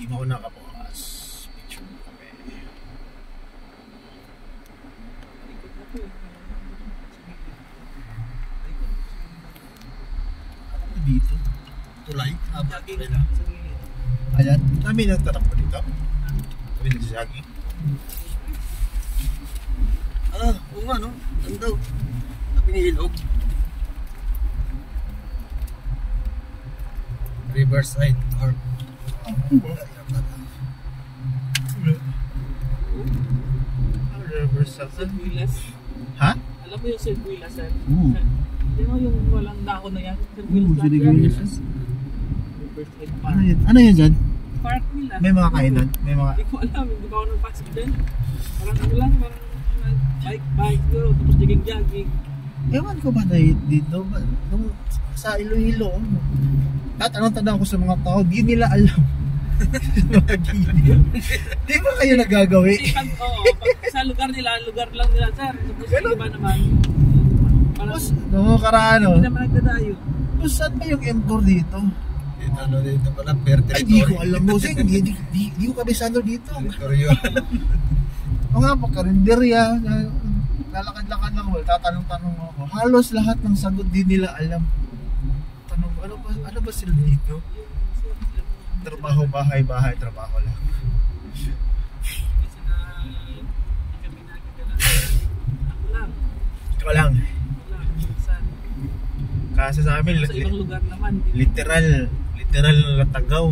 Di mo ako nakabukas. Picture mo kami. Ano dito? Tulay? Ayan. Kami nagtatakbo dito. Kami nagsasagi. Oo nga, no? Ano daw? Sabi ni Ilog. Riverside or Riverside. Willas. Ha? Alam mo yung Sir Willas, sir? Oo. Di mo yung walang dahon na yan? Sir Willas. Sir Willas. Riverside Ano Park. yan? Ano yan dyan? Park nila. May mga kainan? May mga... Hindi ko alam, hindi pa ako nagpasok din. Parang ano lang, parang bike siguro, tapos jogging. Ewan ko ba dito? Nung sa Iloilo, tatanong-tanong ko sa mga tao, di nila alam. Mga gilid. Di ba kayo nagagawi? Oo, sa lugar nila, lugar lang nila, sir. Tapos yung iba naman, parang Tapos, nung karaan, hindi naman nagdadayo. tapos saan ba yung M4 dito? dito pala, per Ay, di ko territory. alam mo. Di ko kabisado dito. Teritoryo. O nga, pagkarinderya, lalakad-lakad lang ako, tatanong-tanong ako. Halos lahat ng sagot di nila alam. Tanong, ano ba sila dito? Trabaho, bahay, trabaho lang. Kasi na, hindi kami nakikita lang. Ikaw lang. Saan? Kasi sa amin, Sa ibang lugar naman. literal na Latagaw.